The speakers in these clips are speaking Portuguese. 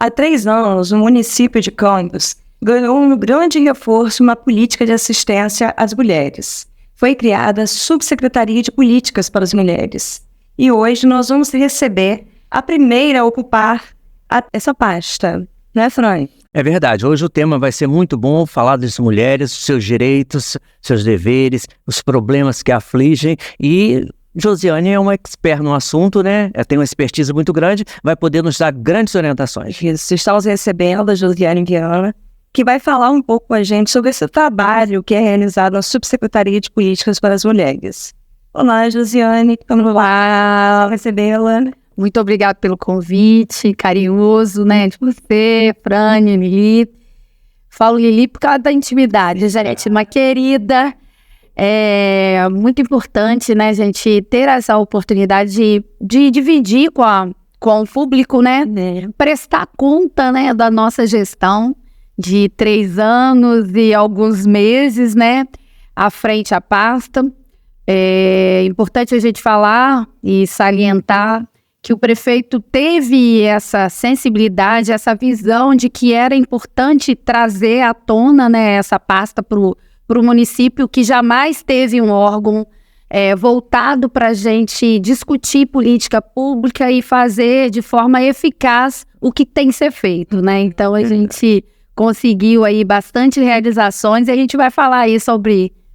Há 3 anos, o município de Campos ganhou um grande reforço uma política de assistência às mulheres. Foi criada a Subsecretaria de Políticas para as Mulheres. E hoje nós vamos receber a primeira a ocupar essa pasta. Né, Fran? É verdade. Hoje o tema vai ser muito bom, falar das mulheres, seus direitos, seus deveres, os problemas que afligem. E Josiane é uma expert no assunto, né? Ela tem uma expertise muito grande, vai poder nos dar grandes orientações. Estamos recebendo a Josiane Viana, que vai falar um pouco com a gente sobre esse trabalho que é realizado na Subsecretaria de Políticas para as Mulheres. Olá, Josiane, vamos lá recebê-la. Muito obrigada pelo convite, carinhoso, né, de você, Frane, Lili. Falo Lili por causa da intimidade, gente, uma querida. É muito importante, né, gente, ter essa oportunidade de dividir com o público, né, prestar conta, né, da nossa gestão de 3 anos e alguns meses, né, à frente à pasta. É importante a gente falar e salientar que o prefeito teve essa sensibilidade, essa visão de que era importante trazer à tona, né, essa pasta para o município, que jamais teve um órgão voltado para a gente discutir política pública e fazer de forma eficaz o que tem que ser feito, né? Então a gente conseguiu aí bastante realizações e a gente vai falar aí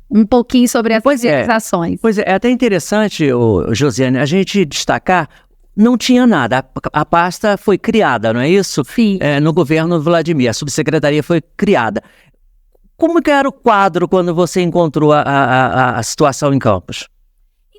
um pouquinho sobre essas realizações. Pois é até interessante, Josiane, a gente destacar. Não tinha nada, a pasta foi criada, não é isso? Sim. No governo Vladimir, a subsecretaria foi criada. Como que era o quadro quando você encontrou a situação em Campos?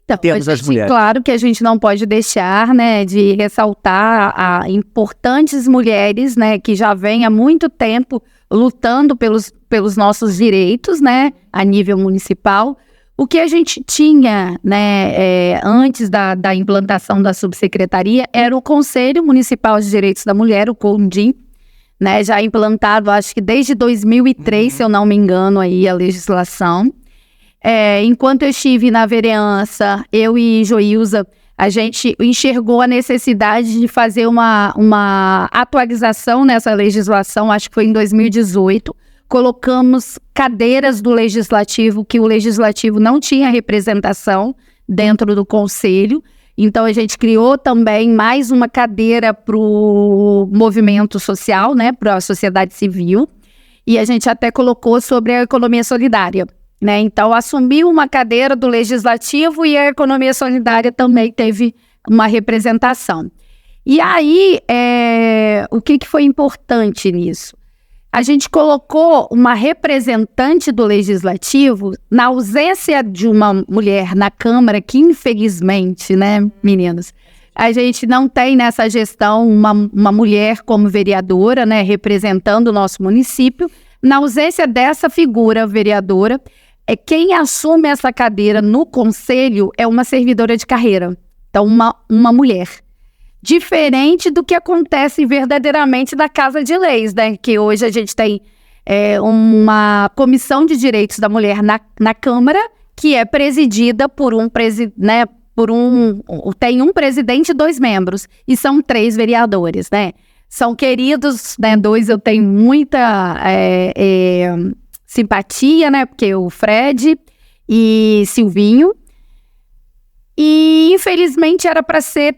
Então, das mulheres? Claro que a gente não pode deixar, né, de ressaltar a importantes mulheres, né, que já vêm há muito tempo lutando pelos nossos direitos, né, a nível municipal. O que a gente tinha, né, antes da implantação da subsecretaria era o Conselho Municipal de Direitos da Mulher, o CONDIM, né, já implantado, acho que desde 2003, se eu não me engano, aí a legislação. Enquanto eu estive na vereança, eu e Joilza, a gente enxergou a necessidade de fazer uma atualização nessa legislação, acho que foi em 2018, colocamos cadeiras do Legislativo, que o Legislativo não tinha representação dentro do Conselho. Então, a gente criou também mais uma cadeira para o movimento social, né, para a sociedade civil. E a gente até colocou sobre a economia solidária, né? Então, assumiu uma cadeira do Legislativo e a economia solidária também teve uma representação. E aí, o que foi importante nisso? A gente colocou uma representante do Legislativo na ausência de uma mulher na Câmara, que infelizmente, né, meninas, a gente não tem nessa gestão uma mulher como vereadora, né, representando o nosso município. Na ausência dessa figura vereadora, quem assume essa cadeira no conselho é uma servidora de carreira, então uma mulher. Diferente do que acontece verdadeiramente na Casa de Leis, né? Que hoje a gente tem uma comissão de direitos da mulher na Câmara, que é presidida por tem um presidente e 2 membros, e são 3 vereadores, né? São queridos, né? 2 eu tenho muita simpatia, né? Porque o Fred e Silvinho. E infelizmente era para ser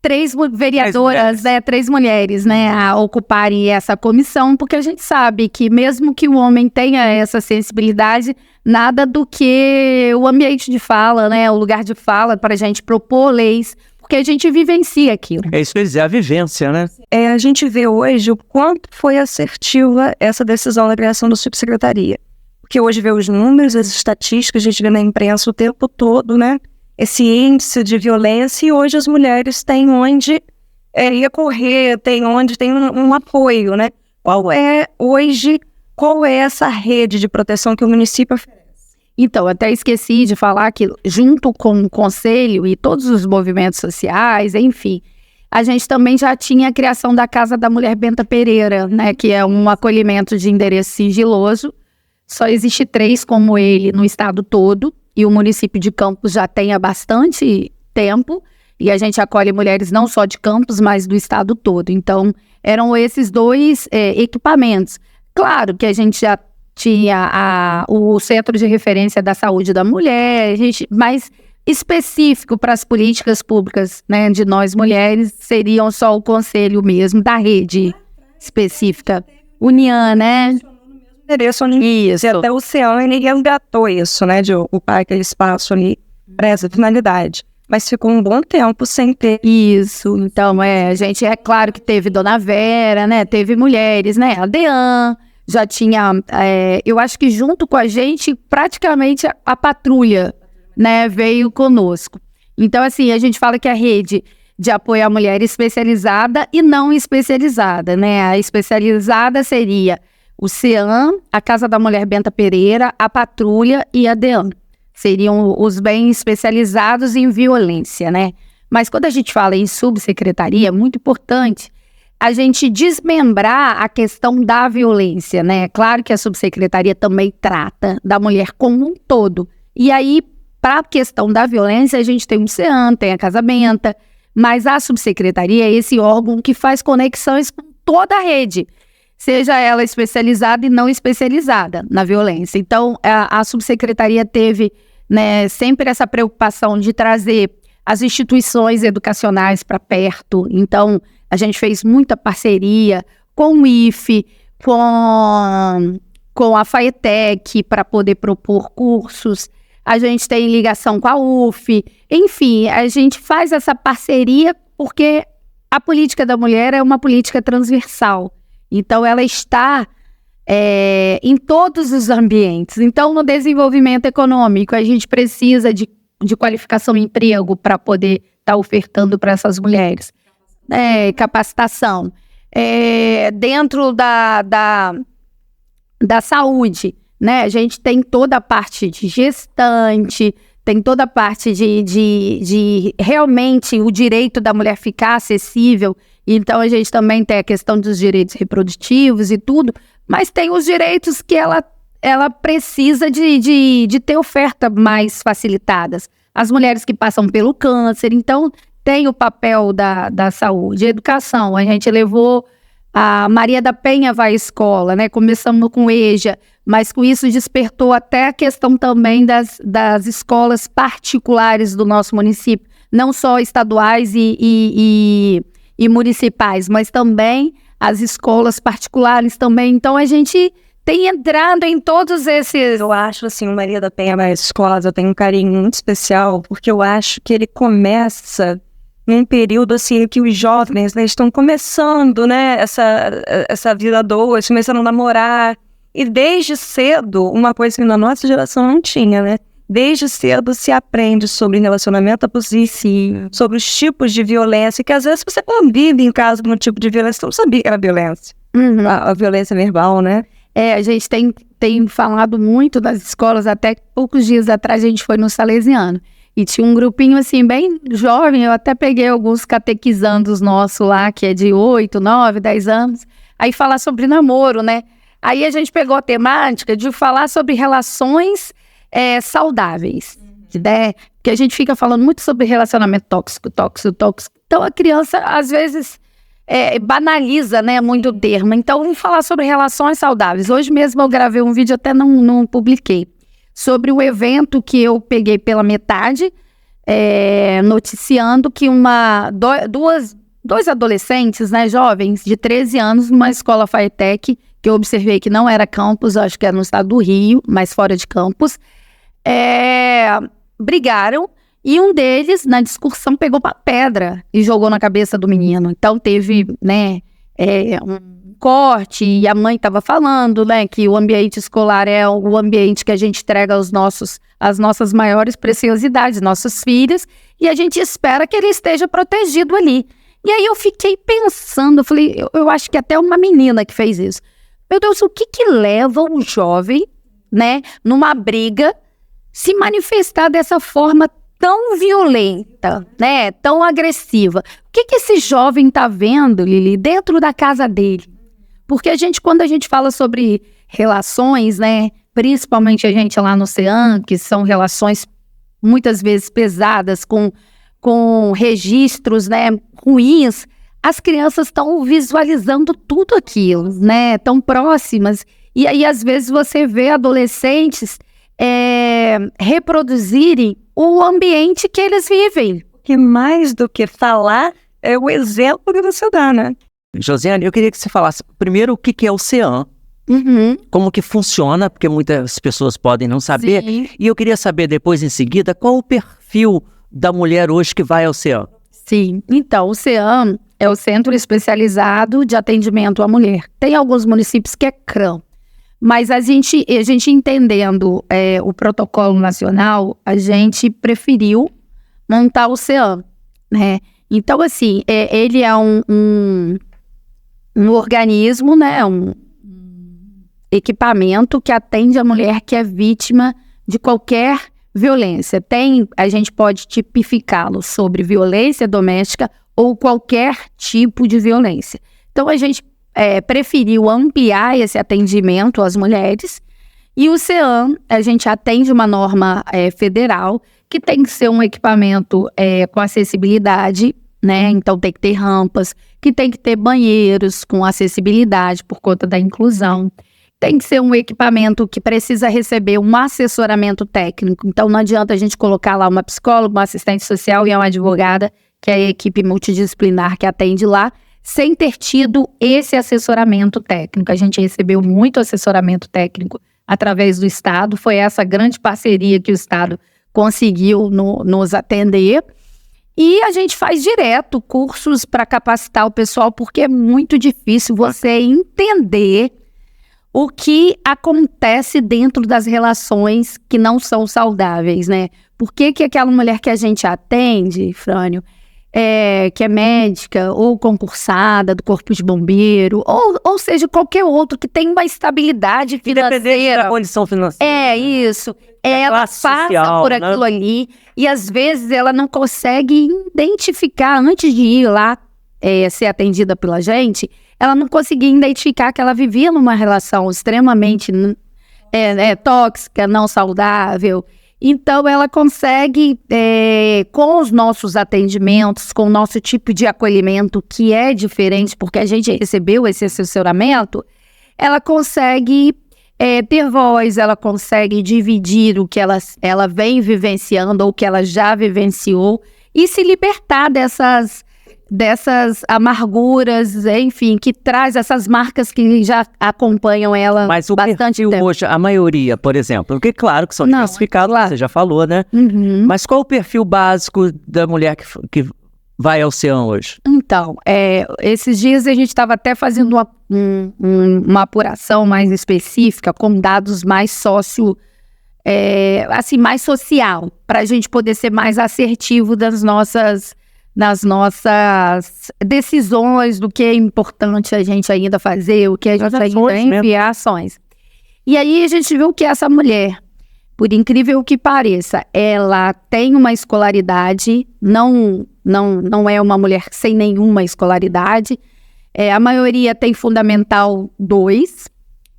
3 vereadoras, 3 mulheres, né, a ocuparem essa comissão, porque a gente sabe que mesmo que o homem tenha essa sensibilidade, nada do que o ambiente de fala, né, o lugar de fala para a gente propor leis, porque a gente vivencia aquilo. É isso que eles dizem, a vivência, né? A gente vê hoje o quanto foi assertiva essa decisão da criação da subsecretaria, porque hoje vê os números, as estatísticas, a gente vê na imprensa o tempo todo, né? Esse índice de violência, e hoje as mulheres têm onde recorrer, tem um apoio, né? Qual é essa rede de proteção que o município oferece? Então, até esqueci de falar que junto com o Conselho e todos os movimentos sociais, enfim, a gente também já tinha a criação da Casa da Mulher Benta Pereira, né? Que é um acolhimento de endereço sigiloso. Só existe 3 como ele no estado todo. E o município de Campos já tem há bastante tempo, e a gente acolhe mulheres não só de Campos, mas do estado todo. Então, eram esses dois equipamentos. Claro que a gente já tinha o Centro de Referência da Saúde da Mulher, mas específico para as políticas públicas, né, de nós mulheres, seriam só o conselho mesmo da rede específica. União, né? Isso. E até o CEAN, ele resgatou isso, né, de ocupar aquele espaço ali para essa finalidade. Mas ficou um bom tempo sem ter. Isso, então, a gente, é claro que teve Dona Vera, né, teve mulheres, né, a Dean, já tinha, eu acho que junto com a gente, praticamente a patrulha, né, veio conosco. Então, assim, a gente fala que a rede de apoio à mulher especializada e não especializada, né, a especializada seria o CEAN, a Casa da Mulher Benta Pereira, a patrulha e a DEAN. Seriam os bem especializados em violência, né? Mas quando a gente fala em subsecretaria, é muito importante a gente desmembrar a questão da violência, né? Claro que a subsecretaria também trata da mulher como um todo. E aí, para a questão da violência, a gente tem o CEAN, tem a Casa Benta, mas a subsecretaria é esse órgão que faz conexões com toda a rede, seja ela especializada e não especializada na violência. Então, a subsecretaria teve, né, sempre essa preocupação de trazer as instituições educacionais para perto. Então, a gente fez muita parceria com o IFE, com a FAETEC para poder propor cursos. A gente tem ligação com a UF. Enfim, a gente faz essa parceria porque a política da mulher é uma política transversal. Então, ela está em todos os ambientes. Então, no desenvolvimento econômico, a gente precisa de qualificação e emprego para poder estar ofertando para essas mulheres. Capacitação. Dentro da saúde, né? A gente tem toda a parte de gestante, tem toda a parte de realmente o direito da mulher ficar acessível. Então, a gente também tem a questão dos direitos reprodutivos e tudo, mas tem os direitos que ela precisa de ter oferta mais facilitadas. As mulheres que passam pelo câncer, então, tem o papel da saúde. Educação, a gente levou a Maria da Penha vai à escola, né? Começamos com EJA, mas com isso despertou até a questão também das escolas particulares do nosso município, não só estaduais e municipais, mas também as escolas particulares também. Então, a gente tem entrado em todos esses... Eu acho, assim, o Maria da Penha vai às escolas, eu tenho um carinho muito especial, porque eu acho que ele começa num período, assim, que os jovens, né, estão começando, né, essa vida doce, começando a namorar. E desde cedo, uma coisa que na nossa geração não tinha, né? Desde cedo se aprende sobre relacionamento abusivo, sobre os tipos de violência, que às vezes você convive em casa com um tipo de violência, você não sabia que era violência. Uhum. A violência verbal, né? A gente tem falado muito das escolas, até poucos dias atrás a gente foi no Salesiano, e tinha um grupinho assim, bem jovem, eu até peguei alguns catequizandos nossos lá, que é de 8, 9, 10 anos, aí falar sobre namoro, né? Aí a gente pegou a temática de falar sobre relações saudáveis, né? Porque a gente fica falando muito sobre relacionamento tóxico. Então a criança, às vezes, banaliza, né, muito o termo. Então vamos falar sobre relações saudáveis. Hoje mesmo eu gravei um vídeo, até não publiquei, sobre o evento que eu peguei pela metade, noticiando que dois adolescentes, né, jovens, de 13 anos, numa escola FAETEC, que eu observei que não era campus, acho que era no estado do Rio, mas fora de campus, brigaram, e um deles, na discussão, pegou uma pedra e jogou na cabeça do menino. Então teve, né, um corte, e a mãe estava falando, né, que o ambiente escolar é o ambiente que a gente entrega as nossas maiores preciosidades, nossos filhos, e a gente espera que ele esteja protegido ali. E aí eu fiquei pensando, eu falei, eu acho que até uma menina que fez isso. Meu Deus, o que leva um jovem, né, numa briga, se manifestar dessa forma tão violenta, né, tão agressiva? O que esse jovem tá vendo, Lili, dentro da casa dele? Porque quando a gente fala sobre relações, né, principalmente a gente lá no CEAN, que são relações muitas vezes pesadas, com registros, né, ruins, as crianças estão visualizando tudo aquilo, né? Tão próximas. E aí, às vezes, você vê adolescentes reproduzirem o ambiente que eles vivem. Que mais do que falar é o exemplo que você dá, né? Josiane, eu queria que você falasse primeiro o que é o CEAM, como que funciona, porque muitas pessoas podem não saber. Sim. E eu queria saber depois, em seguida, qual o perfil da mulher hoje que vai ao CEAM. Sim, então o CEAM é o Centro Especializado de Atendimento à Mulher. Tem alguns municípios que é CRAM, mas a gente entendendo o protocolo nacional, a gente preferiu montar o CEAM, né? Então, assim, ele é um organismo, né? Um equipamento que atende a mulher que é vítima de qualquer violência. A gente pode tipificá-lo sobre violência doméstica ou qualquer tipo de violência. Então, a gente preferiu ampliar esse atendimento às mulheres. E o CEAM, a gente atende uma norma federal que tem que ser um equipamento com acessibilidade, né? Então, tem que ter rampas, que tem que ter banheiros com acessibilidade por conta da inclusão. Tem que ser um equipamento que precisa receber um assessoramento técnico. Então, não adianta a gente colocar lá uma psicóloga, uma assistente social e uma advogada, que é a equipe multidisciplinar que atende lá, sem ter tido esse assessoramento técnico. A gente recebeu muito assessoramento técnico através do Estado. Foi essa grande parceria que o Estado conseguiu nos atender. E a gente faz direto cursos para capacitar o pessoal, porque é muito difícil você entender o que acontece dentro das relações que não são saudáveis, né? Por que aquela mulher que a gente atende, Frânio, que é médica ou concursada do Corpo de Bombeiro, ou seja, qualquer outro que tem uma estabilidade Independente financeira. da condição financeira. Isso. Ela passa social, por aquilo ali e às vezes ela não consegue identificar, antes de ir lá ser atendida pela gente, ela não conseguia identificar que ela vivia numa relação extremamente tóxica, não saudável. Então, ela consegue, com os nossos atendimentos, com o nosso tipo de acolhimento, que é diferente, porque a gente recebeu esse assessoramento, ela consegue ter voz, ela consegue dividir o que ela vem vivenciando ou que ela já vivenciou e se libertar dessas amarguras, enfim, que traz essas marcas que já acompanham ela Mas o bastante perfil tempo. hoje, a maioria, por exemplo, porque claro que são diversificados, você já falou, né? Mas qual o perfil básico da mulher que vai ao CEAM hoje? Então, esses dias a gente estava até fazendo uma apuração mais específica, com dados mais mais social, para a gente poder ser mais assertivo nas nossas decisões, do que é importante a gente ainda fazer, o que a gente ainda enviar ações. E aí a gente viu que essa mulher, por incrível que pareça, ela tem uma escolaridade, não é uma mulher sem nenhuma escolaridade. A maioria tem Fundamental 2,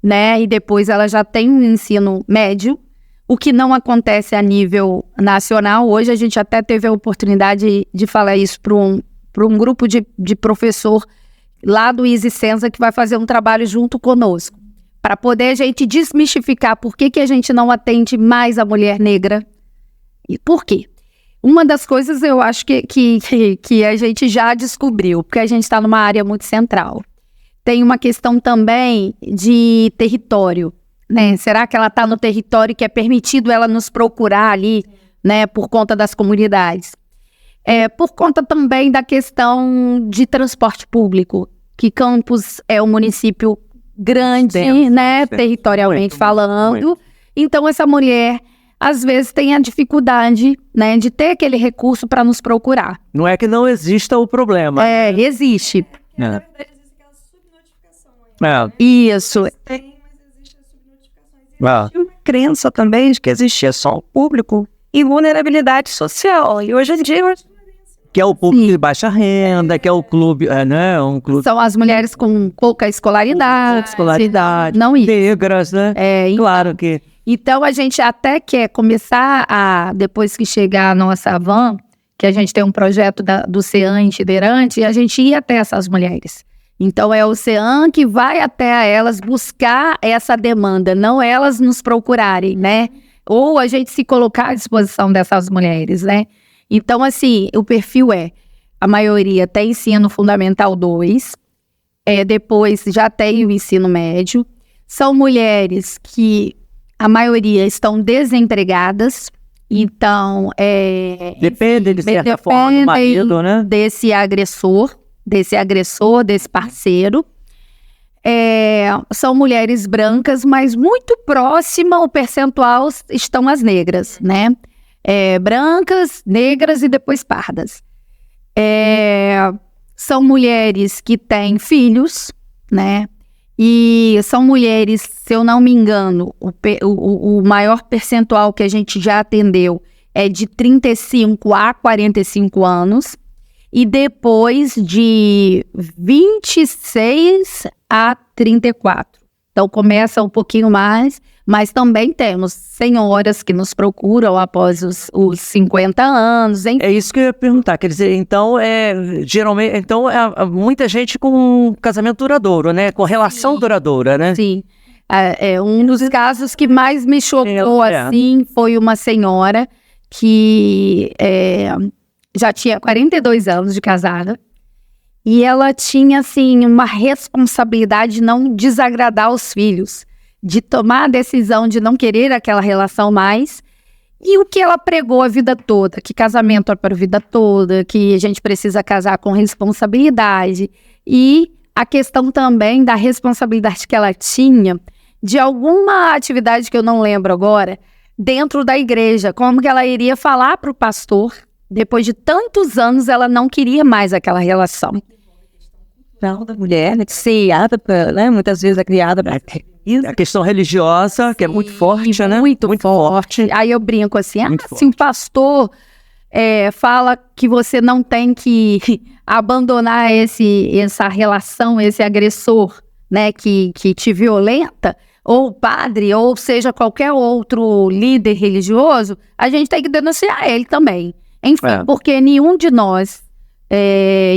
né? E depois ela já tem um ensino médio, o que não acontece a nível nacional. Hoje a gente até teve a oportunidade de falar isso para um grupo de professor lá do Easy Senza, que vai fazer um trabalho junto conosco, para poder a gente desmistificar por que a gente não atende mais a mulher negra. E por quê? Uma das coisas eu acho que a gente já descobriu, porque a gente está numa área muito central. Tem uma questão também de território, né? Será que ela está no território que é permitido ela nos procurar ali, né? Por conta das comunidades. Por conta também da questão de transporte público, que Campos é um município grande, né? Territorialmente falando. Então, essa mulher, às vezes, tem a dificuldade, né? De ter aquele recurso para nos procurar. Não é que não exista o problema. Existe. Na verdade, existe aquela subnotificação. Isso. Existe uma crença também de que existia só o público e vulnerabilidade social. E hoje em dia... Que é o público de baixa renda, que é o clube, né? Um clube... São as mulheres com pouca escolaridade. Não isso. Negras, né? Claro que... Então, a gente até quer começar depois que chegar a nossa van, que a gente tem um projeto do CEAM itinerante, e a gente ia até essas mulheres. Então, é o CEAM que vai até elas buscar essa demanda, não elas nos procurarem, né? Ou a gente se colocar à disposição dessas mulheres, né? Então, assim, o perfil a maioria tem ensino fundamental 2, depois já tem o ensino médio. São mulheres que, a maioria, estão desempregadas. Então, depende, de certa forma, do marido, né? Desse agressor, desse parceiro. São mulheres brancas, mas muito próxima ao percentual estão as negras, né? Brancas, negras e depois pardas. São mulheres que têm filhos, né? E são mulheres, se eu não me engano, o maior percentual que a gente já atendeu é de 35 a 45 anos. E depois de 26 a 34. Então, começa um pouquinho mais, mas também temos senhoras que nos procuram após os 50 anos. Enfim. É isso que eu ia perguntar. Quer dizer, então, geralmente, muita gente com casamento duradouro, né? Com relação duradoura, né? Sim. Um dos casos que mais me chocou, assim, foi uma senhora que já tinha 42 anos de casada, e ela tinha, assim, uma responsabilidade de não desagradar os filhos, de tomar a decisão de não querer aquela relação mais, e o que ela pregou a vida toda, que casamento é para a vida toda, que a gente precisa casar com responsabilidade, e a questão também da responsabilidade que ela tinha de alguma atividade que eu não lembro agora, dentro da igreja, como que ela iria falar para o pastor. Depois de tantos anos, ela não queria mais aquela relação. Da mulher, né, que criada, né, muitas vezes é criada para a questão religiosa, que é muito forte, né? Muito forte. Aí eu brinco assim, se um pastor fala que você não tem que abandonar essa relação, esse agressor, né, que te violenta, ou padre, ou seja, qualquer outro líder religioso, a gente tem que denunciar ele também. Enfim, porque nenhum de nós,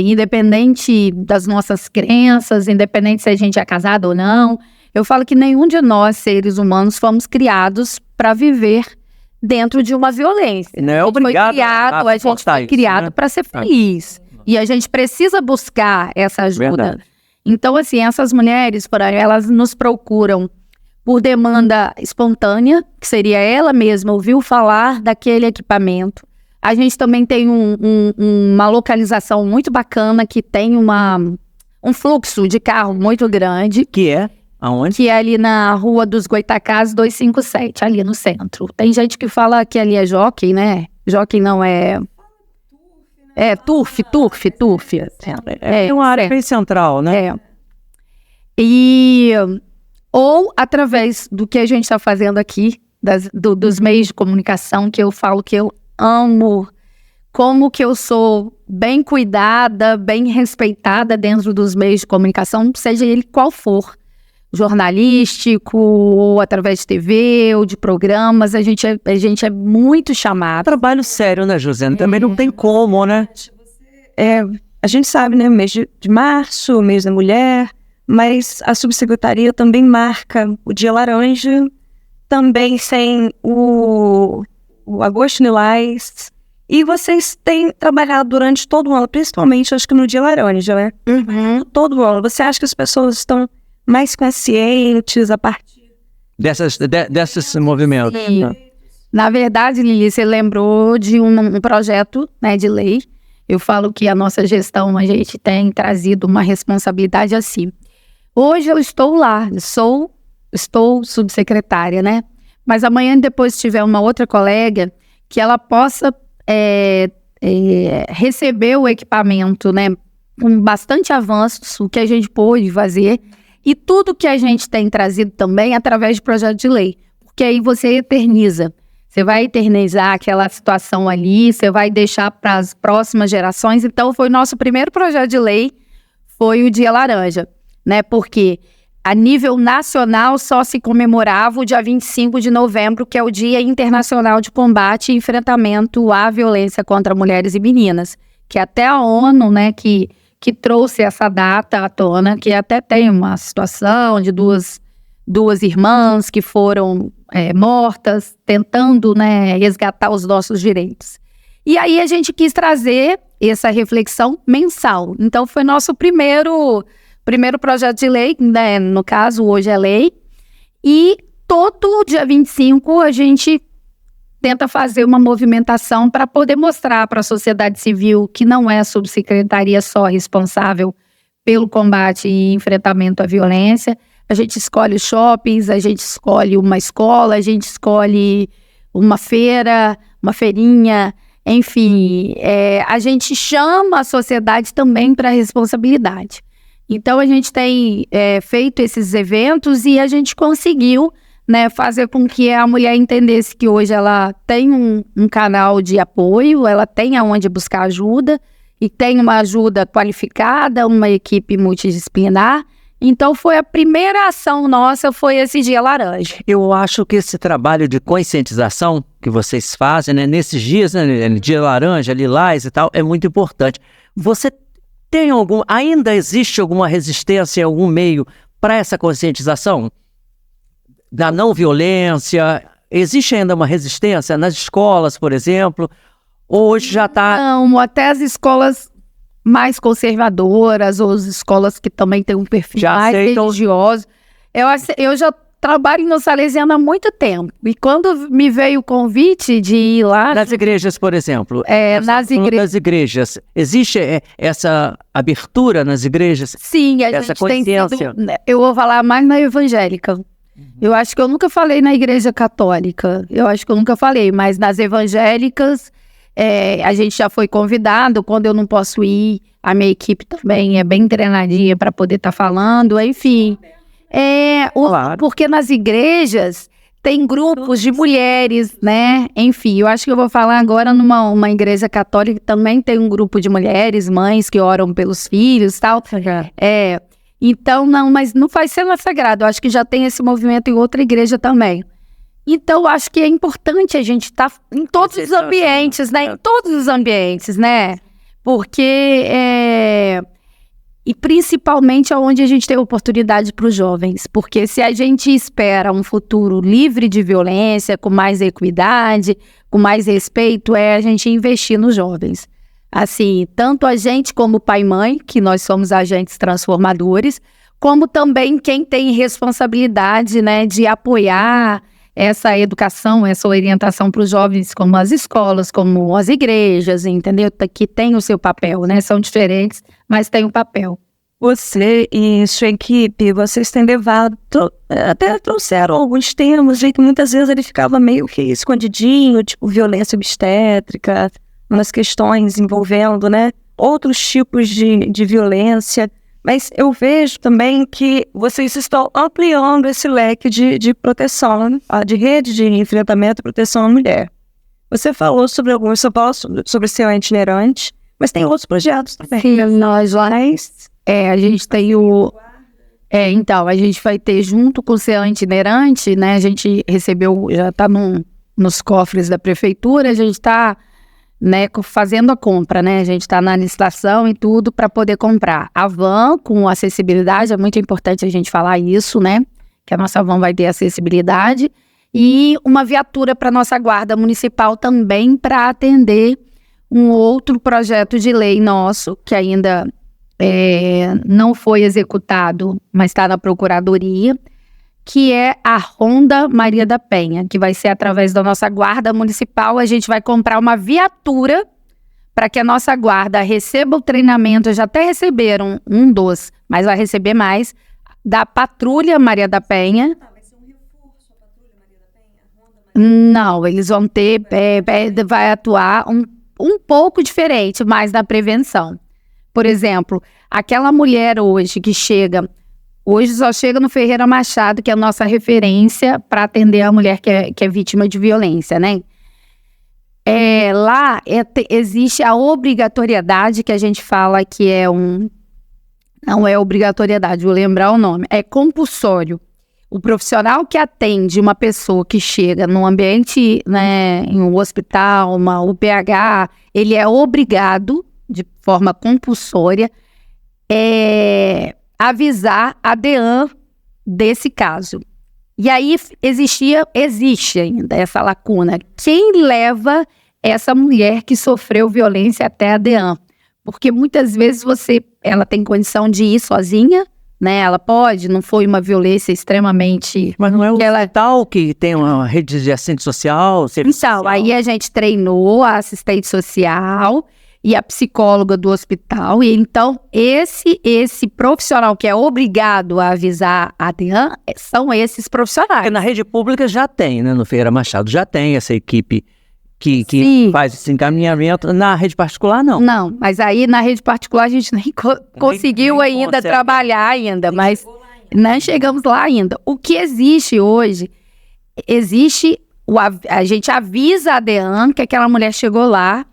independente das nossas crenças, independente se a gente é casado ou não, eu falo que nenhum de nós, seres humanos, fomos criados para viver dentro de uma violência. Não é obrigado a gente foi criado para ser feliz. E a gente precisa buscar essa ajuda. Verdade. Então, assim, essas mulheres, elas nos procuram por demanda espontânea, que seria ela mesma ouviu falar daquele equipamento. A gente também tem uma localização muito bacana, que tem um fluxo de carro muito grande. Que é? Aonde? Que é ali na Rua dos Goitacás 257, ali no centro. Tem gente que fala que ali é Jockey, né? Jockey não é... Turf. É uma área bem central, né? Ou através do que a gente está fazendo aqui, dos meios de comunicação, que eu falo que eu amo, como que eu sou bem cuidada, bem respeitada dentro dos meios de comunicação, seja ele qual for, jornalístico, ou através de TV, ou de programas, a gente é muito chamado. Trabalho sério, né, Josiane? Também não tem como, né? A gente sabe, né, mês de março, mês da mulher, mas a subsecretaria também marca o Dia Laranja, também tem o Agosto Lilás, e vocês têm trabalhado durante todo o ano, principalmente acho que no Dia Laranja, né? Todo o ano. Você acha que as pessoas estão mais conscientes a partir desses movimentos? Sim. Na verdade, Lili, você lembrou de um projeto, né, de lei. Eu falo que a nossa gestão, a gente tem trazido uma responsabilidade assim. Hoje eu estou lá, estou subsecretária, né? Mas amanhã, depois, se tiver uma outra colega, que ela possa receber o equipamento, né? Com bastante avanços, o que a gente pôde fazer. E tudo que a gente tem trazido também através de projeto de lei. Porque aí você eterniza. Você vai eternizar aquela situação ali, você vai deixar para as próximas gerações. Então, foi o nosso primeiro projeto de lei, foi o Dia Laranja, né? Porque a nível nacional só se comemorava o dia 25 de novembro, que é o Dia Internacional de Combate e Enfrentamento à Violência contra Mulheres e Meninas, que até a ONU, né, que trouxe essa data à tona, que até tem uma situação de duas irmãs que foram mortas, tentando, né, resgatar os nossos direitos. E aí a gente quis trazer essa reflexão mensal. Então foi nosso primeiro projeto de lei, né, no caso hoje é lei, e todo dia 25 a gente tenta fazer uma movimentação para poder mostrar para a sociedade civil que não é a subsecretaria só responsável pelo combate e enfrentamento à violência. A gente escolhe shoppings, a gente escolhe uma escola, a gente escolhe uma feira, uma feirinha, enfim, a gente chama a sociedade também para a responsabilidade. Então, a gente tem feito esses eventos e a gente conseguiu, né, fazer com que a mulher entendesse que hoje ela tem um canal de apoio, ela tem aonde buscar ajuda e tem uma ajuda qualificada, uma equipe multidisciplinar. Então, foi a primeira ação nossa, foi esse Dia Laranja. Eu acho que esse trabalho de conscientização que vocês fazem, né, nesses dias, né, Dia Laranja, Lilás e tal, é muito importante. Você ainda existe alguma resistência em algum meio para essa conscientização da não violência? Existe ainda uma resistência nas escolas, por exemplo? Ou hoje já está... Não, até as escolas mais conservadoras, ou as escolas que também têm um perfil já mais religioso. Eu já trabalho no Salesiano há muito tempo. E quando me veio o convite de ir lá... Nas igrejas, por exemplo. Nas igrejas. Existe essa abertura nas igrejas? Sim, essa gente tem consciência. sido... Eu vou falar mais na evangélica. Eu acho que eu nunca falei na igreja católica. Mas nas evangélicas... a gente já foi convidado, quando eu não posso ir, a minha equipe também é bem treinadinha para poder estar falando, enfim. Claro. Porque nas igrejas tem grupos de mulheres, né? Enfim, eu acho que eu vou falar agora numa igreja católica que também tem um grupo de mulheres, mães que oram pelos filhos e tal. Então, não, mas não faz cena sagrada, eu acho que já tem esse movimento em outra igreja também. Então, acho que é importante a gente estar em todos os ambientes, né? Em todos os ambientes, né? Porque, e principalmente onde a gente tem oportunidade para os jovens. Porque se a gente espera um futuro livre de violência, com mais equidade, com mais respeito, a gente investir nos jovens. Assim, tanto a gente como pai e mãe, que nós somos agentes transformadores, como também quem tem responsabilidade, né, de apoiar essa educação, essa orientação para os jovens, como as escolas, como as igrejas, entendeu? Que tem o seu papel, né? São diferentes, mas tem um papel. Você e sua equipe, vocês têm levado, até trouxeram alguns temas, de que muitas vezes ele ficava meio que escondidinho, tipo violência obstétrica, umas questões envolvendo, né, outros tipos de violência. Mas eu vejo também que vocês estão ampliando esse leque de proteção, né? De rede de enfrentamento e proteção à mulher. Você falou sobre alguns, sobre ser itinerante, mas tem outros projetos também. Sim, nós lá, a gente tem o... então, a gente vai ter junto com o ser itinerante, né? A gente recebeu, já está nos cofres da prefeitura, a gente está... né, fazendo a compra, né? A gente está na licitação e tudo para poder comprar. A van com acessibilidade, é muito importante a gente falar isso, né? Que a nossa van vai ter acessibilidade. E uma viatura para nossa guarda municipal também para atender um outro projeto de lei nosso, que ainda não foi executado, mas está na procuradoria, que é a Ronda Maria da Penha, que vai ser através da nossa guarda municipal. A gente vai comprar uma viatura para que a nossa guarda receba o treinamento, já até receberam mas vai receber mais, da Patrulha Maria da Penha. Vai ser um reforço a Patrulha Maria da Penha? Ronda Maria... Não, eles vão ter, vai atuar um pouco diferente, mais na prevenção. Por exemplo, aquela mulher hoje que chega... Hoje só chega no Ferreira Machado, que é a nossa referência para atender a mulher que é vítima de violência, né? Lá existe a obrigatoriedade, que a gente fala que é Não é obrigatoriedade, vou lembrar o nome. É compulsório. O profissional que atende uma pessoa que chega num ambiente, né, em um hospital, uma UPH, ele é obrigado, de forma compulsória, avisar a DEAN desse caso. E aí existe ainda essa lacuna. Quem leva essa mulher que sofreu violência até a DEAN? Porque muitas vezes ela tem condição de ir sozinha, né? Ela pode, não foi uma violência extremamente... Mas não é o hospital que tem uma rede de assistente social? Então, aí a gente treinou a assistente social e a psicóloga do hospital. E então, esse profissional que é obrigado a avisar a DEAN são esses profissionais. Porque na rede pública já tem, né? No Ferreira Machado já tem essa equipe que faz esse encaminhamento. Na rede particular, não. Não, mas aí na rede particular a gente nem conseguiu ainda trabalhar ainda, mas não chegamos lá ainda. O que existe hoje, a gente avisa a DEAN que aquela mulher chegou lá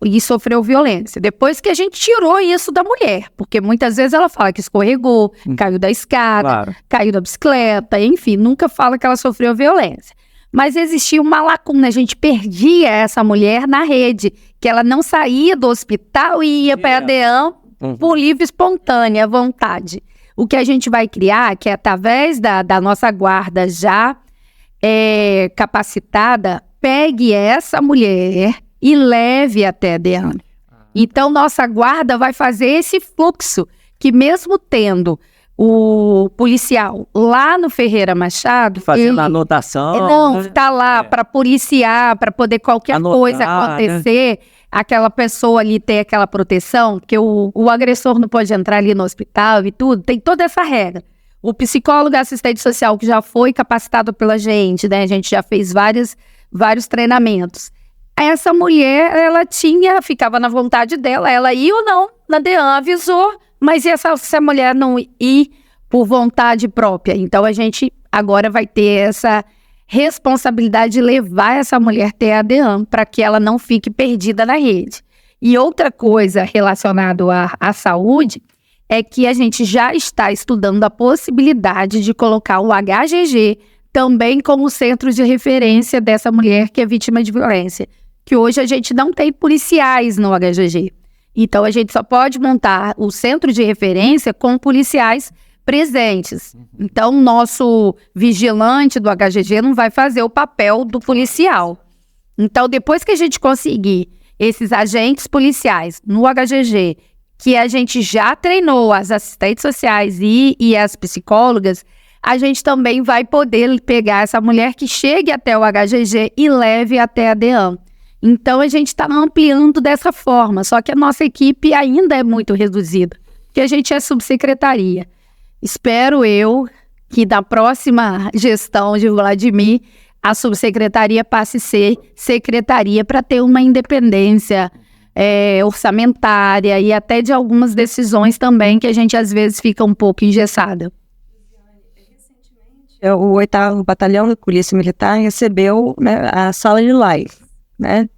e sofreu violência. Depois que a gente tirou isso da mulher, porque muitas vezes ela fala que escorregou, caiu da escada, caiu da bicicleta, enfim, nunca fala que ela sofreu violência. Mas existia uma lacuna, a gente perdia essa mulher na rede, que ela não saía do hospital e ia para a DEAN por livre, espontânea vontade. O que a gente vai criar, que é através da nossa guarda já capacitada, pegue essa mulher e leve até a DEAN. Então, nossa guarda vai fazer esse fluxo, que mesmo tendo o policial lá no Ferreira Machado... Fazendo a anotação. Não, está lá para policiar, para poder qualquer coisa acontecer, né? Aquela pessoa ali ter aquela proteção, porque o agressor não pode entrar ali no hospital e tudo, tem toda essa regra. O psicólogo assistente social que já foi capacitado pela gente, né? A gente já fez vários treinamentos. Essa mulher, ela ficava na vontade dela, ela ia ou não, na DEAN avisou, mas e essa mulher não ir por vontade própria? Então, a gente agora vai ter essa responsabilidade de levar essa mulher até a DEAN, para que ela não fique perdida na rede. E outra coisa relacionada à saúde é que a gente já está estudando a possibilidade de colocar o HGG também como centro de referência dessa mulher que é vítima de violência. Que hoje a gente não tem policiais no HGG. Então, a gente só pode montar o centro de referência com policiais presentes. Então, o nosso vigilante do HGG não vai fazer o papel do policial. Então, depois que a gente conseguir esses agentes policiais no HGG, que a gente já treinou as assistentes sociais e as psicólogas, a gente também vai poder pegar essa mulher que chegue até o HGG e leve até a DEAN. Então, a gente está ampliando dessa forma, só que a nossa equipe ainda é muito reduzida, porque a gente é subsecretaria. Espero eu que na próxima gestão de Vladimir, a subsecretaria passe a ser secretaria para ter uma independência orçamentária e até de algumas decisões também que a gente às vezes fica um pouco engessada. O 8º Batalhão da Polícia Militar recebeu, né, a sala de live, né?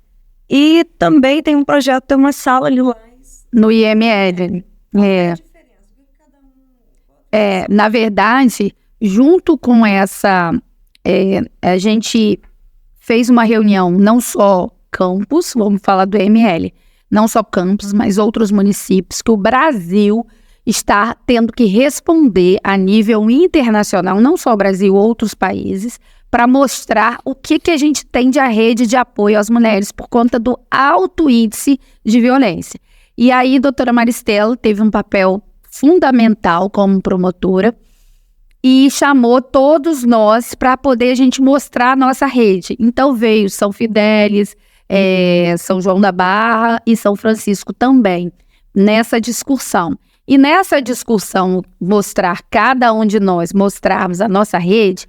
E também tem um projeto, tem uma sala de live no IML. Na verdade, junto com essa, a gente fez uma reunião, não só campus, vamos falar do IML, não só campus, mas outros municípios, que o Brasil está tendo que responder a nível internacional, não só o Brasil, outros países, para mostrar o que a gente tem de rede de apoio às mulheres por conta do alto índice de violência. E aí, a doutora Maristela teve um papel fundamental como promotora e chamou todos nós para poder a gente mostrar a nossa rede. Então, veio São Fidélis, São João da Barra e São Francisco também, nessa discussão. E nessa discussão, mostrar cada um de nós, mostrarmos a nossa rede,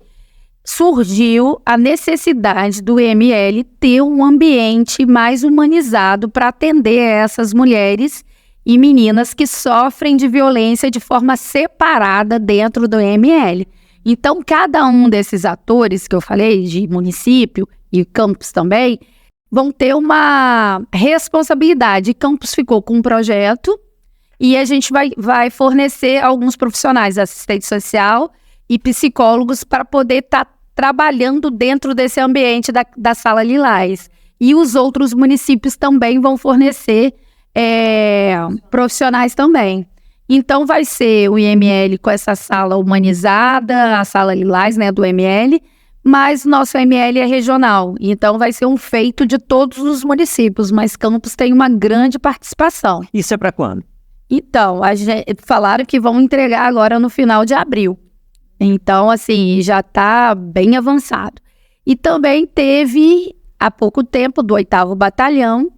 surgiu a necessidade do IML ter um ambiente mais humanizado para atender essas mulheres e meninas que sofrem de violência de forma separada dentro do IML. Então, cada um desses atores que eu falei, de município e campus também, vão ter uma responsabilidade. Campus ficou com um projeto E a gente vai fornecer alguns profissionais, assistente social e psicólogos, para poder estar trabalhando dentro desse ambiente da Sala Lilás. E os outros municípios também vão fornecer profissionais também. Então vai ser o IML com essa sala humanizada, a Sala Lilás, né, do IML, mas nosso IML é regional. Então vai ser um feito de todos os municípios, mas Campos tem uma grande participação. Isso é para quando? Então, falaram que vão entregar agora no final de abril. Então, assim, já está bem avançado. E também teve, há pouco tempo, do 8º Batalhão,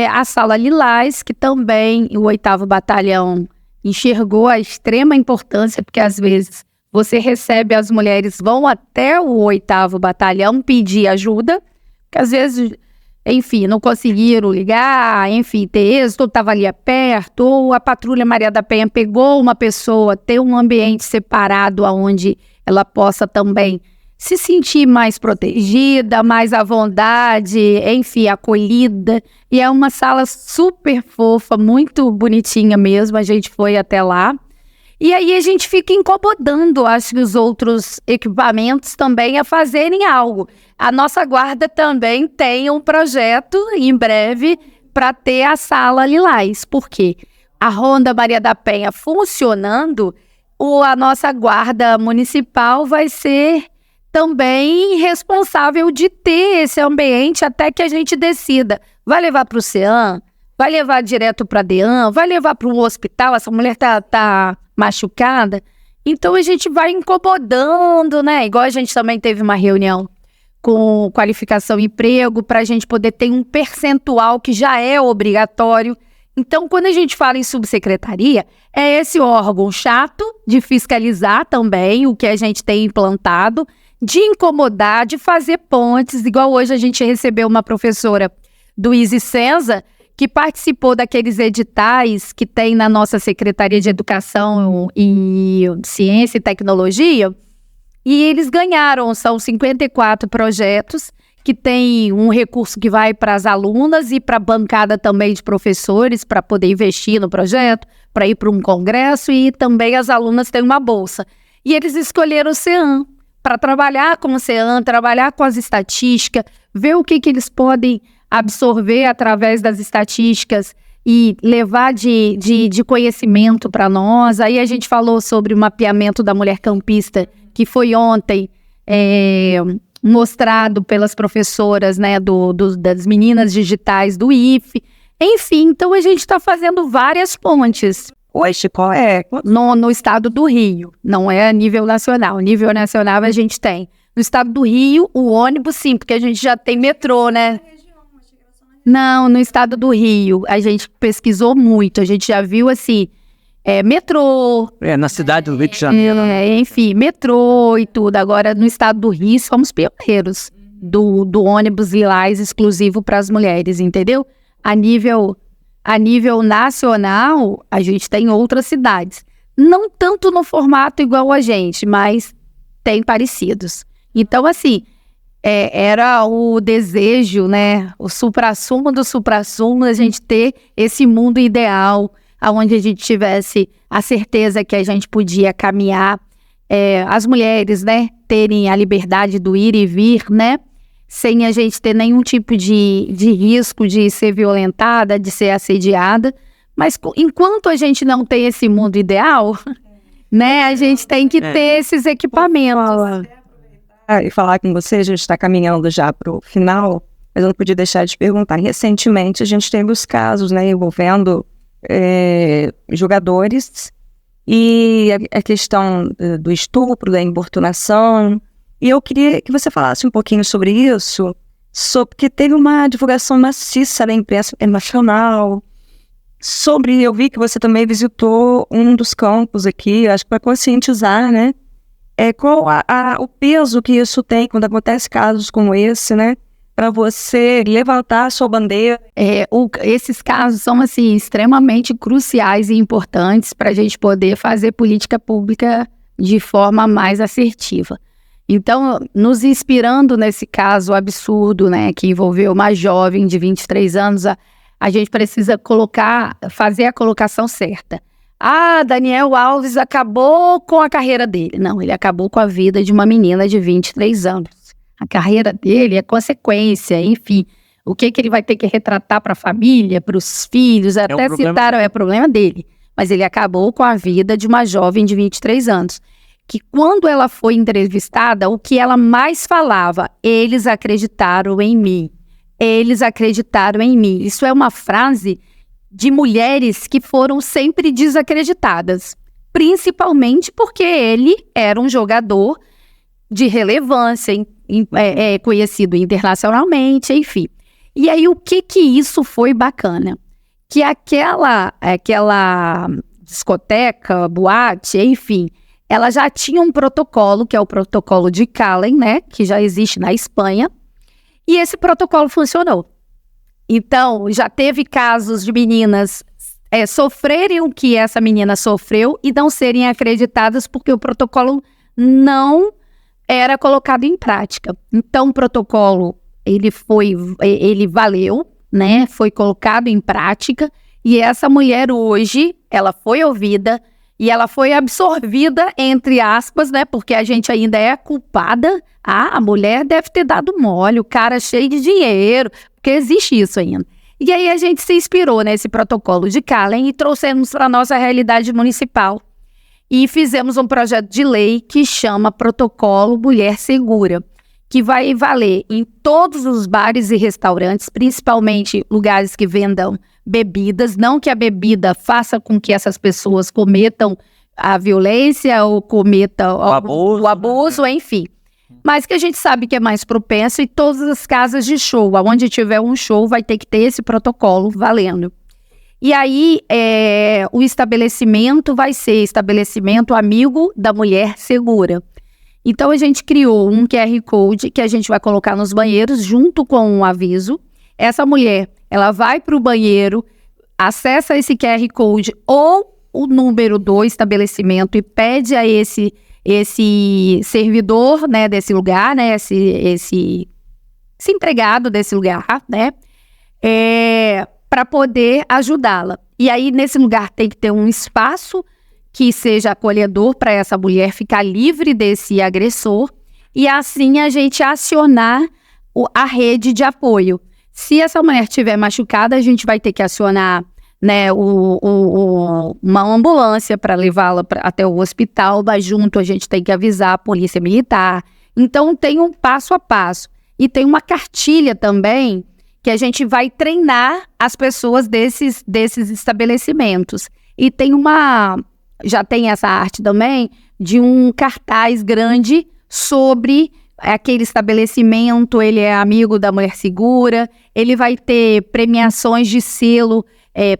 a Sala Lilás, que também o 8º Batalhão enxergou a extrema importância, porque às vezes você recebe, as mulheres vão até o 8º Batalhão pedir ajuda, porque às vezes, enfim, não conseguiram ligar, enfim, ter êxito, ou estava ali perto, ou a Patrulha Maria da Penha pegou uma pessoa, ter um ambiente separado onde ela possa também se sentir mais protegida, mais à vontade, enfim, acolhida. E é uma sala super fofa, muito bonitinha mesmo, a gente foi até lá. E aí a gente fica incomodando, acho que os outros equipamentos também a fazerem algo. A nossa guarda também tem um projeto, em breve, para ter a Sala Lilás. Por quê? A Ronda Maria da Penha funcionando, a nossa guarda municipal vai ser também responsável de ter esse ambiente até que a gente decida. Vai levar para o CEAM? Vai levar direto para a DEAN? Vai levar para um hospital? Essa mulher tá machucada? Então a gente vai incomodando, né? Igual a gente também teve uma reunião com qualificação e emprego para a gente poder ter um percentual que já é obrigatório. Então, quando a gente fala em subsecretaria, é esse órgão chato de fiscalizar também o que a gente tem implantado, de incomodar, de fazer pontes, igual hoje a gente recebeu uma professora do Easy Senza, que participou daqueles editais que tem na nossa Secretaria de Educação e Ciência e Tecnologia, e eles ganharam, são 54 projetos, que tem um recurso que vai para as alunas e para a bancada também de professores, para poder investir no projeto, para ir para um congresso, e também as alunas têm uma bolsa. E eles escolheram o CEAM, para trabalhar com o CEAM, trabalhar com as estatísticas, ver o que eles podem absorver através das estatísticas e levar de conhecimento para nós. Aí a gente falou sobre o mapeamento da mulher campista, que foi ontem mostrado pelas professoras, né, das meninas digitais do IFE. Enfim, então a gente está fazendo várias pontes. Hoje, qual é? No estado do Rio, não é a nível nacional. Nível nacional a gente tem. No estado do Rio, o ônibus sim, porque a gente já tem metrô, né? Não, no estado do Rio, a gente pesquisou muito, a gente já viu assim, metrô. Na cidade do Rio de Janeiro. Enfim, metrô e tudo. Agora, no estado do Rio, somos pioneiros do ônibus Lilás exclusivo para as mulheres, entendeu? A nível nacional, a gente tem outras cidades. Não tanto no formato igual a gente, mas tem parecidos. Então, assim, era o desejo, né? O suprassumo do suprassumo, a gente ter esse mundo ideal, onde a gente tivesse a certeza que a gente podia caminhar, as mulheres, né? Terem a liberdade do ir e vir, né? Sem a gente ter nenhum tipo de risco de ser violentada, de ser assediada. Mas enquanto a gente não tem esse mundo ideal, né, a gente tem que ter esses equipamentos. E falar com você, a gente está caminhando já para o final, mas eu não podia deixar de perguntar. Recentemente a gente teve os casos, né, envolvendo jogadores e a questão do estupro, da importunação. E eu queria que você falasse um pouquinho sobre isso, porque teve uma divulgação maciça da imprensa internacional. Eu vi que você também visitou um dos campos aqui, acho que para conscientizar, né? Qual o peso que isso tem quando acontece casos como esse, né? Para você levantar a sua bandeira. Esses casos são, assim, extremamente cruciais e importantes para a gente poder fazer política pública de forma mais assertiva. Então, nos inspirando nesse caso absurdo, né, que envolveu uma jovem de 23 anos, a a gente precisa fazer a colocação certa. Daniel Alves acabou com a carreira dele. Não, ele acabou com a vida de uma menina de 23 anos. A carreira dele é consequência, enfim. O que ele vai ter que retratar para a família, para os filhos, até citaram, é problema dele. Mas ele acabou com a vida de uma jovem de 23 anos. Que quando ela foi entrevistada, o que ela mais falava? Eles acreditaram em mim. Eles acreditaram em mim. Isso é uma frase de mulheres que foram sempre desacreditadas, principalmente porque ele era um jogador de relevância, conhecido internacionalmente, enfim. E aí, o que isso foi bacana? Que aquela discoteca, boate, enfim, ela já tinha um protocolo, que é o protocolo de Calais, né, que já existe na Espanha, e esse protocolo funcionou. Então, já teve casos de meninas sofrerem o que essa menina sofreu e não serem acreditadas porque o protocolo não era colocado em prática. Então, o protocolo, ele valeu, né? Foi colocado em prática e essa mulher hoje, ela foi ouvida e ela foi absorvida, entre aspas, né? Porque a gente ainda é culpada. A mulher deve ter dado mole, o cara cheio de dinheiro, porque existe isso ainda. E aí a gente se inspirou nesse protocolo de Calais e trouxemos para a nossa realidade municipal. E fizemos um projeto de lei que chama Protocolo Mulher Segura, que vai valer em todos os bares e restaurantes, principalmente lugares que vendam bebidas, não que a bebida faça com que essas pessoas cometam a violência ou cometam o abuso, enfim. Mas que a gente sabe que é mais propenso e todas as casas de show, onde tiver um show, vai ter que ter esse protocolo valendo. E aí, o estabelecimento vai ser estabelecimento amigo da mulher segura. Então, a gente criou um QR Code que a gente vai colocar nos banheiros junto com um aviso. Essa mulher, ela vai para o banheiro, acessa esse QR Code ou o número do estabelecimento e pede a esse servidor, né, desse lugar, né, esse empregado desse lugar, né, para poder ajudá-la. E aí, nesse lugar tem que ter um espaço que seja acolhedor para essa mulher ficar livre desse agressor e assim a gente acionar a rede de apoio. Se essa mulher estiver machucada, a gente vai ter que acionar, né, uma ambulância para levá-la até o hospital, mas junto a gente tem que avisar a polícia militar. Então tem um passo a passo. E tem uma cartilha também que a gente vai treinar as pessoas desses estabelecimentos. E já tem essa arte também de um cartaz grande sobre aquele estabelecimento, ele é amigo da mulher segura, ele vai ter premiações de selo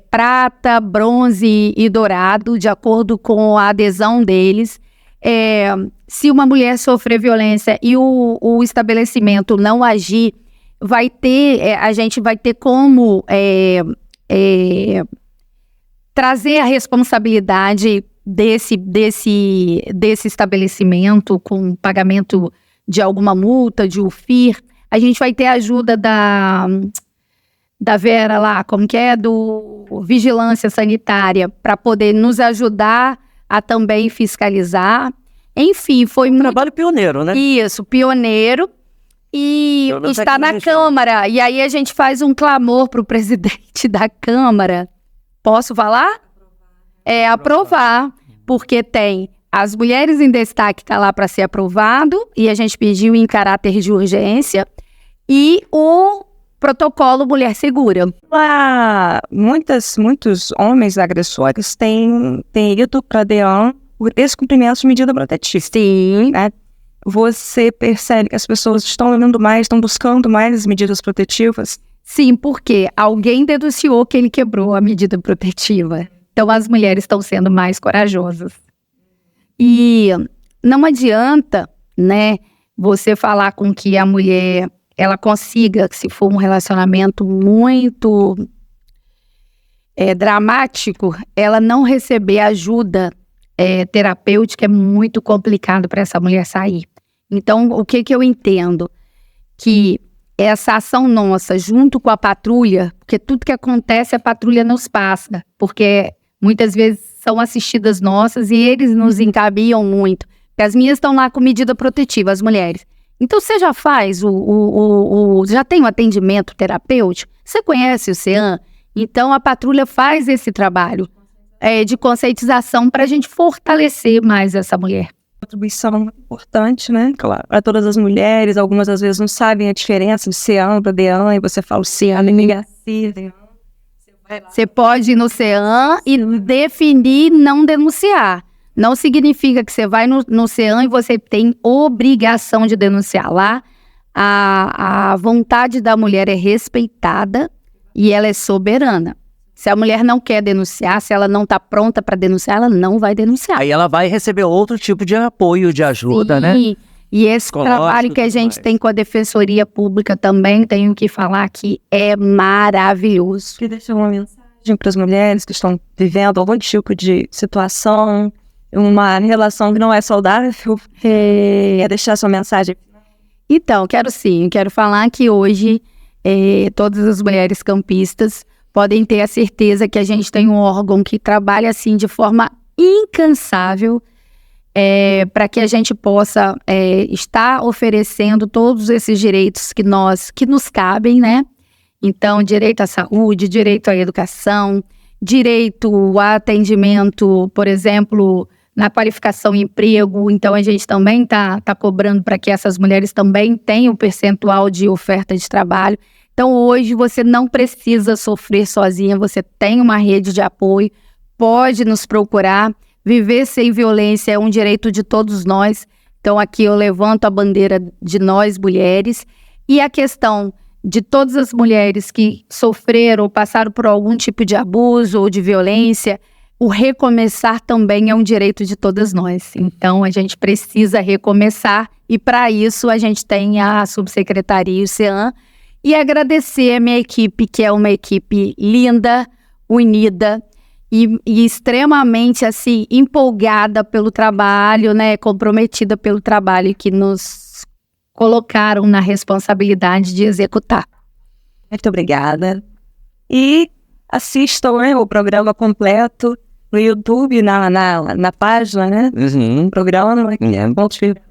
prata, bronze e dourado, de acordo com a adesão deles. Se uma mulher sofrer violência e o estabelecimento não agir, a gente vai ter como trazer a responsabilidade desse estabelecimento com pagamento de alguma multa, de UFIR. A gente vai ter a ajuda da Vera lá, como que é, do Vigilância Sanitária, para poder nos ajudar a também fiscalizar. Enfim, foi um trabalho pioneiro, né? Isso, pioneiro. E está na Câmara. E aí a gente faz um clamor para o presidente da Câmara. Posso falar? Aprovar, porque tem as mulheres em destaque, está lá para ser aprovado, e a gente pediu em caráter de urgência, e o protocolo Mulher Segura. Muitos homens agressores têm ido para a DEAN por descumprimento de medida protetiva. Sim. Né? Você percebe que as pessoas estão olhando mais, estão buscando mais medidas protetivas? Sim, porque alguém denunciou que ele quebrou a medida protetiva. Então, as mulheres estão sendo mais corajosas. E não adianta, né, você falar com que a mulher, ela consiga, se for um relacionamento muito dramático, ela não receber ajuda terapêutica. É muito complicado para essa mulher sair. Então, o que eu entendo? Que essa ação nossa junto com a patrulha, porque tudo que acontece a patrulha nos passa, porque muitas vezes são assistidas nossas e eles nos encaminham muito. Porque as minhas estão lá com medida protetiva, as mulheres. Então você já faz já tem um atendimento terapêutico? Você conhece o CEAM? Então a patrulha faz esse trabalho de conscientização para a gente fortalecer mais essa mulher. Contribuição muito importante, né? Claro. Para todas as mulheres, algumas às vezes não sabem a diferença de CEAM para DEAN, e você fala o CEAM, delegacia. Você pode ir no CEAM e definir não denunciar. Não significa que você vai no CEAM e você tem obrigação de denunciar. Lá, a vontade da mulher é respeitada e ela é soberana. Se a mulher não quer denunciar, se ela não está pronta para denunciar, ela não vai denunciar. Aí ela vai receber outro tipo de apoio, de ajuda, Sim, né? E esse trabalho que a gente tem com a Defensoria Pública também, tenho que falar que é maravilhoso. Que deixa uma mensagem para as mulheres que estão vivendo algum tipo de situação, uma relação que não é saudável, é deixar sua mensagem. Então, quero falar que hoje todas as mulheres campistas podem ter a certeza que a gente tem um órgão que trabalha assim de forma incansável para que a gente possa estar oferecendo todos esses direitos que nos cabem, né? Então, direito à saúde, direito à educação, direito a atendimento, por exemplo, na qualificação e emprego. Então, a gente também está cobrando para que essas mulheres também tenham um percentual de oferta de trabalho. Então, hoje, você não precisa sofrer sozinha, você tem uma rede de apoio, pode nos procurar. Viver sem violência é um direito de todos nós. Então, aqui eu levanto a bandeira de nós, mulheres. E a questão de todas as mulheres que sofreram ou passaram por algum tipo de abuso ou de violência, o recomeçar também é um direito de todas nós. Então, a gente precisa recomeçar e, para isso, a gente tem a subsecretaria e o CEAM. E agradecer a minha equipe, que é uma equipe linda, unida e extremamente assim, empolgada pelo trabalho, né, comprometida pelo trabalho que nos colocaram na responsabilidade de executar. Muito obrigada. E assistam o programa completo no YouTube, na página, né? Uhum. Programa.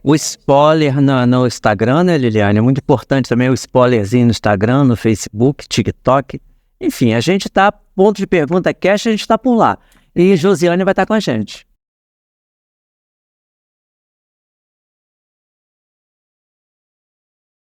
O spoiler no Instagram, né, Liliane? É muito importante também o spoilerzinho no Instagram, no Facebook, TikTok. Enfim, a gente tá, ponto de pergunta cast, a gente tá por lá. E Josiane vai estar com a gente.